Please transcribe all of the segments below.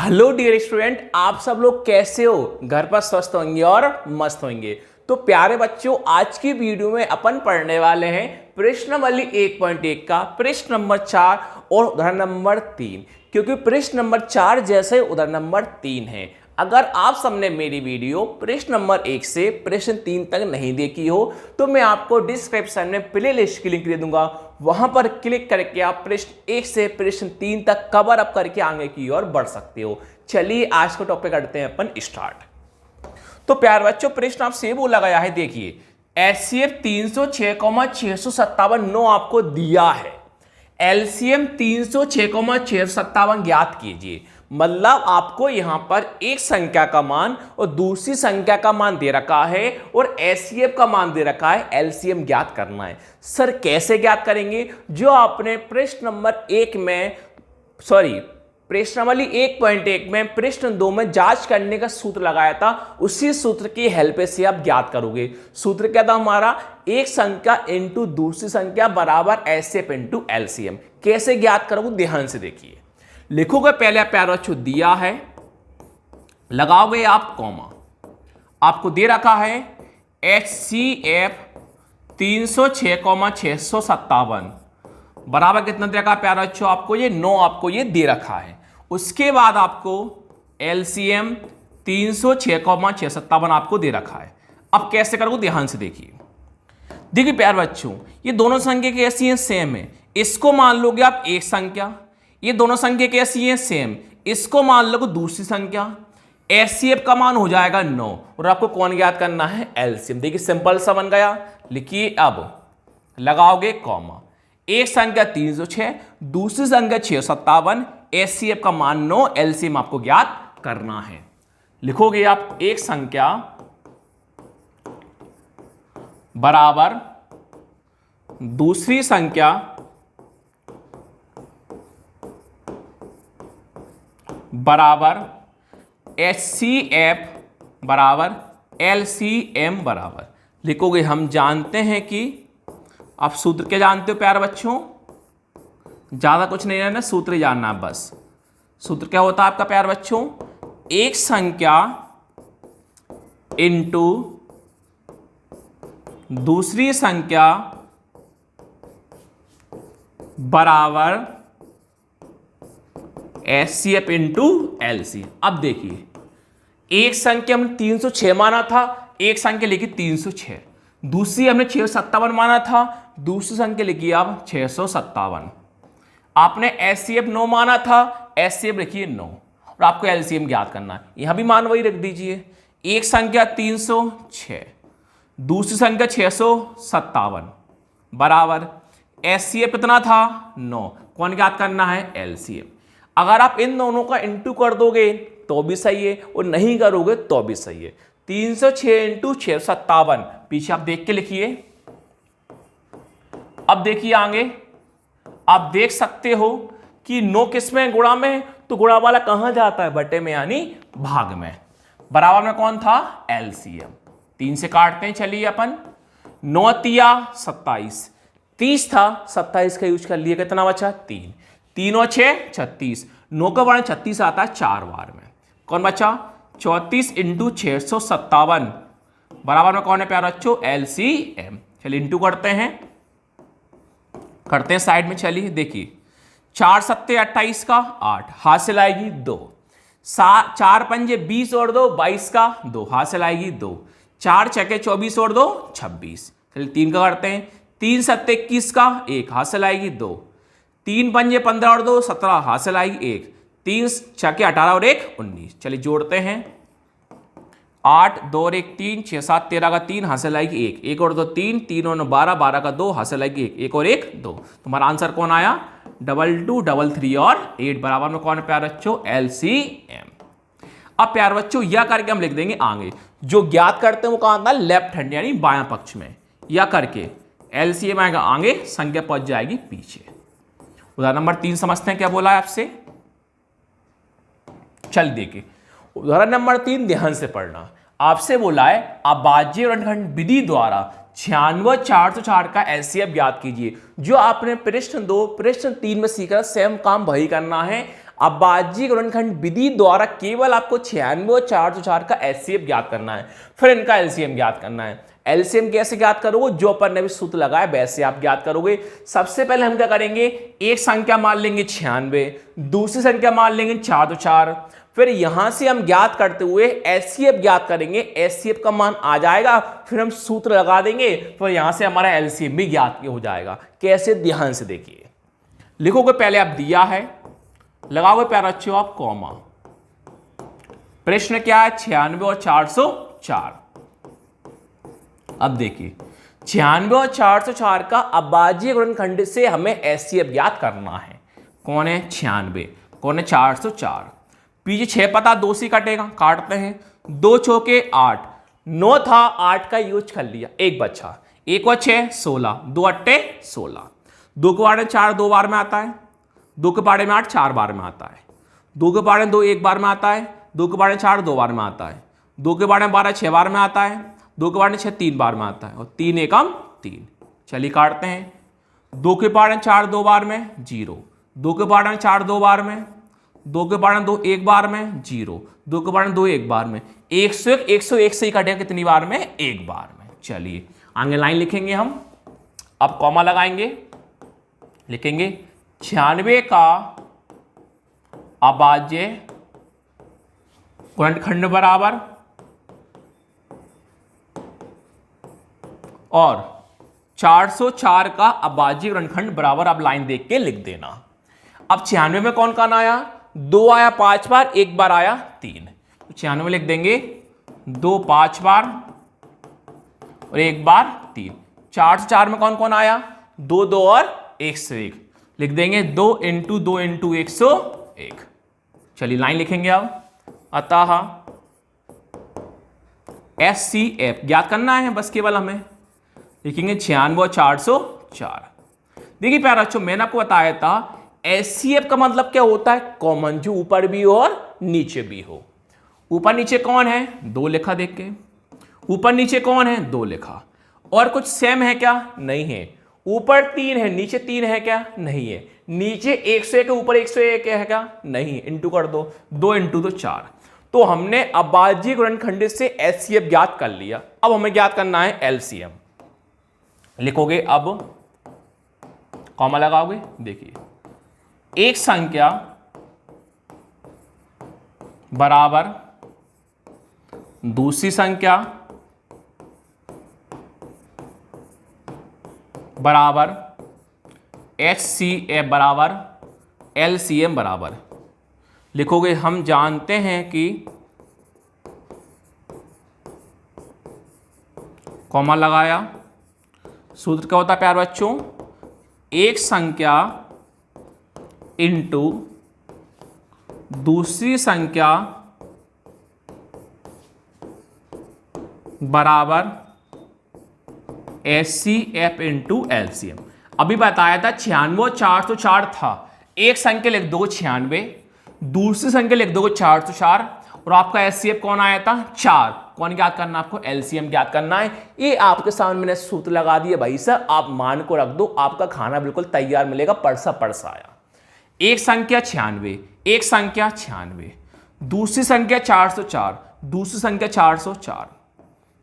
Hello dear student, आप सब लोग कैसे हो? घर पर स्वस्थ होंगे और मस्त होंगे। तो प्यारे बच्चों, आज की वीडियो में अपन पढ़ने वाले हैं प्रश्नावली 1.1 का प्रश्न नंबर 4 और उदाहरण नंबर 3, क्योंकि प्रश्न नंबर 4 जैसे उदाहरण नंबर 3 है। अगर आप सबने मेरी वीडियो प्रश्न नंबर 1 से प्रश्न 3 तक नहीं देखी हो तो मैं आपको डिस्क्रिप्शन में प्ले लिस्ट की लिंक दे दूंगा, वहां पर क्लिक करके आप प्रश्न 1 से प्रश्न 3 तक कवर अप करके आगे की ओर बढ़ सकते हो। चलिए आज का टॉपिक करते हैं अपन स्टार्ट। तो प्यार बच्चों, प्रश्न आपसे बोला गया है, देखिए एचसीएफ 306,657 नो आपको दिया है, एलसीएम 306,657 ज्ञात कीजिए। मतलब आपको यहां पर एक संख्या का मान और दूसरी संख्या का मान दे रखा है और एचसीएफ का मान दे रखा है, एलसीएम ज्ञात करना है। सर कैसे ज्ञात करेंगे? जो आपने प्रश्न नंबर 1 में प्रश्नावली 1.1 में प्रश्न 2 में जांच करने का सूत्र लगाया था, उसी सूत्र की हेल्प से आप ज्ञात करोगे। सूत्र क्या था हमारा? एक संख्या इंटू दूसरी संख्या बराबर एचसीएफ इंटू एलसीएम। कैसे ज्ञात करोगे ध्यान से देखिए। लिखोगे पहले प्यारे बच्चों, दिया है, लगाओगे आप कॉमा, आपको दे रखा है एचसीएफ 306,657 बराबर कितना दे रखा है प्यारे बच्चों? आपको ये 9 आपको ये दे रखा है। उसके बाद आपको एलसीएम 306,657 आपको दे रखा है। अब कैसे करोगे ध्यान से देखिए। देखिए प्यारे बच्चों, ये दोनों संख्या कैसी हैं? सेम है। इसको मान लोगे आप एक संख्या, ये दोनों संख्या कैसी हैं? सेम। इसको मान लोगे दूसरी संख्या, एचसीएफ का मान हो जाएगा 9 और आपको कौन ज्ञात करना है? एलसीएम। देखिए सिंपल सा बन गया। लिखिए, अब लगाओगे कॉमा, एक संख्या 306, दूसरी संख्या 657, एचसीएफ का मान 9, एलसीएम आपको ज्ञात करना है। लिखोगे आप एक संख्या बराबर दूसरी संख्या बराबर एचसीएफ बराबर एलसीएम बराबर। लिखोगे, हम जानते हैं कि आप सूत्र क्या जानते हो प्यारे बच्चों? ज्यादा कुछ नहीं रहना, सूत्र ही जानना है बस। सूत्र क्या होता है आपका प्यारे बच्चों? एक संख्या इंटू दूसरी संख्या बराबर एचसीएफ इंटू एलसीएम। अब देखिए, एक संख्या हमने 306 माना था, एक संख्या लिखी 306, दूसरी हमने 657 माना था, दूसरी संख्या लिखी आप 657। आपने एचसीएफ 9 माना था, एचसीएफ लिखिए 9 और आपको एलसीएम ज्ञात करना है। यहां भी मान वही रख दीजिए, एक संख्या 306, दूसरी संख्या 657 बराबर एचसीएफ कितना था? 9। कौन ज्ञात करना है? एलसीएम। अगर आप इन दोनों का इंटू कर दोगे तो भी सही है और नहीं करोगे तो भी सही है। 306 इंटू 657, पीछे आप देख के लिखिए। अब देखिए आगे, आप देख सकते हो कि 9 किसमें? गुणा में। तो गुणा वाला कहां जाता है? बटे में, यानी भाग में। बराबर में कौन था? एलसीएम। 3 से काटते हैं, चलिए अपन। 9 तिया 27, 30 था, 27 का यूज कर लिए, कितना बचा? 3। 3 और 6 36, 9 का वर्ग 36 आता है 4 बार में। कौन बचा? 34 इंटू 657 बराबर में कौन है प्यारे बच्चों? एलसीएम। चलिए इंटू करते हैं साइड में। चलिए देखिए, 4 सत्ते 28 का 8, हासिल आएगी 2। 4 पंजे 20 और 2 22 का 2, हासिल आएगी 2। 4 छके 24 और 2 26। चलिए 3 का करते हैं, 3 सत्ते 21 का 1, हासिल आएगी 2। 3 पंजे 15 और 2 17, हासिल आएगी 1। 3 छके 18 और 1 19। चलिए जोड़ते हैं, 8 2 और 1 3, 6 7 13 का 3, हासिल आएगी 1। 1 और 2 3, 3 और 9 12, 12 का 2, हासिल आएगी 1। 1 और 1 2। तुम्हारा आंसर कौन आया? 22 33 और 8 बराबर में कौन है प्यारे बच्चों? एलसीएम। अब प्यारे बच्चों यह करके हम लिख देंगे आगे, जो ज्ञात करते हैं वो कहां आता है? लेफ्ट हैंड यानी बायां पक्ष में। यह करके एलसीएम आएगा आगे, संख्या पहुंच जाएगी पीछे। उदाहरण नंबर 3 समझते हैं क्या बोला है आपसे। चल देखिए, उदाहरण नंबर 3 ध्यान से पढ़ना। आपसे बोला है अभाज्य रेखाखंड विधि द्वारा 96,404 का एचसीएफ ज्ञात कीजिए। जो आपने प्रश्न 2 प्रश्न 3 में सीखा, सेम काम वही करना है। अभाज्य गुणनखंड विधि द्वारा केवल आपको 96 और 404 का एचसीएफ ज्ञात करना है, फिर इनका एलसीएम ज्ञात करना है। एलसीएम कैसे ज्ञात करोगे, जो अपन ने भी सूत्र लगाया वैसे आप ज्ञात करोगे। सबसे पहले हम क्या करेंगे, एक संख्या मान लेंगे 96, दूसरी संख्या मान लेंगे 404, फिर यहां से हम ज्ञात करते हुए एचसीएफ ज्ञात करेंगे, एचसीएफ का मान आ जाएगा, फिर हम सूत्र लगा देंगे, फिर यहां से हमारा एलसीएम भी ज्ञात हो जाएगा। कैसे, ध्यान से देखिए। लिखोगे पहले आप दिया है, लगाओगे प्यारे बच्चों आप कॉमा। प्रश्न क्या है, 96 और 404। अब देखिए 96 और 404 का अभाज्य गुणनखंड से हमें एचसीएफ ज्ञात करना है। कौन है 96, कौन है 404। पीछे 6 पता, 2 से कटेगा, काटते हैं। 2 चौके 8, 9 था, 8 का यूज कर लिया, एक बचा, 1 और 6 16, 2 अट्टे 16। 2 के बारे में 4 2 बार में आता है, 2 के बारे में 8 4 बार में आता है, 2 के बारे में 2 1 बार में आता है, 2 के बारे में 4 2 बार में आता है, 2 के बारे में 12 6 बार में आता है, 2 के बारे में 6 3 बार में आता है, और 3 एकम 3। चलिए काटते हैं। 2 के बारे में 4 2 बार में 0, 2 के बारे में 4 2 बार में, 2 के बारे में 2 1 बार में 0, 2 के बारे में 2 1 बार में, 101 101 से ही कटेगा कितनी बार में, 1 बार में। चलिए आगे लाइन लिखेंगे हम, अब कॉमा लगाएंगे, लिखेंगे 96 का अभाज्य गुणनखंड बराबर और 404 का अभाज्य गुणनखंड बराबर। अब लाइन देख के लिख देना। अब 96 में कौन कौन आया, 2 आया 5 बार, 1 बार आया 3, तो 96 में लिख देंगे 2 5 बार और 1 बार 3। 404 में कौन कौन आया, 2 2 और 101, लिख देंगे 2 × 2 × 101। चलिए लाइन लिखेंगे अब, अतः एचसीएफ ज्ञात करना है बस केवल हमें, लिखेंगे 96 और 404। देखिए प्यारे बच्चों, मैंने आपको बताया था एचसीएफ का मतलब क्या होता है, कॉमन, जो ऊपर भी हो और नीचे भी हो। ऊपर नीचे कौन है, 2 लिखा, देख के ऊपर नीचे कौन है, 2 लिखा, और कुछ सेम है क्या, नहीं है। ऊपर 3 है, नीचे 3 है क्या, नहीं है। नीचे 101 है, ऊपर 101 है क्या, नहीं, इंटू कर दो, 2 × 2 4। तो हमने अभाज्य गुणनखंड से एचसीएफ ज्ञात कर लिया। अब हमें ज्ञात करना है एलसीएम। लिखोगे, अब कॉमा लगाओगे, देखिए एक संख्या बराबर दूसरी संख्या बराबर एचसीएफ बराबर एलसीएम बराबर। लिखोगे, हम जानते हैं कि कॉमा लगाया, सूत्र क्या होता है प्यारे बच्चों, एक संख्या इंटू दूसरी संख्या बराबर एचसीएफ इंटू एलसीएम। अभी बताया था 96 और 404 था, एक संख्या लिख दो 96, दूसरी संख्या लिख दो 404, और आपका एचसीएफ कौन आया था, 4। कौन ज्ञात करना, आपको एलसीएम ज्ञात करना है। ये आपके सामने मैंने सूत्र लगा दिया भाई साहब, आप मान को रख दो, आपका खाना बिल्कुल तैयार मिलेगा, परसा परसा आया। एक संख्या 96, एक संख्या 96, दूसरी संख्या 404, दूसरी संख्या 404,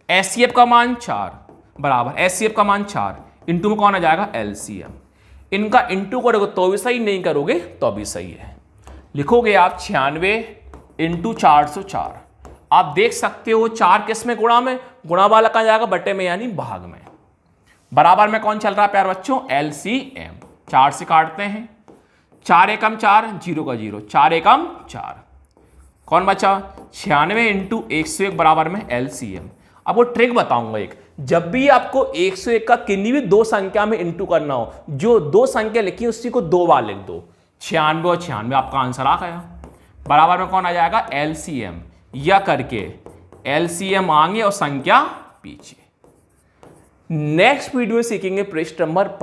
एचसीएफ का मान 4 बराबर एचसीएफ का मान 4, इंटू में कौन आ जाएगा, एलसीएम। इनका इंटू करोगे तो भी सही, नहीं करोगे तो भी सही है। लिखोगे आप 96 × 404। आप देख सकते हो 4 किस में, गुणा में, गुणा वाला कहां जाएगा, बटे में यानी भाग में। बराबर में कौन चल रहा है प्यारे बच्चों, एलसीएम। 4 से काटते हैं, 4 एकम 4, 0 का 0, 4 एकम 4, कौन बचा 96 × 101 बराबर में एलसीएम। अब वो ट्रिक बताऊंगा एक, जब भी आपको 101 का किन्हीं भी 2 संख्या में इंटू करना हो, जो 2 संख्या लिखी उसी को 2 बार लिख दो, 96 और 96, आपका आंसर आ गया। बराबर में कौन आ जाएगा, एलसीएम, या करके एलसीएम आगे और संख्या पीछे। नेक्स्ट वीडियो में सीखेंगे पृष्ठ नंबर 5।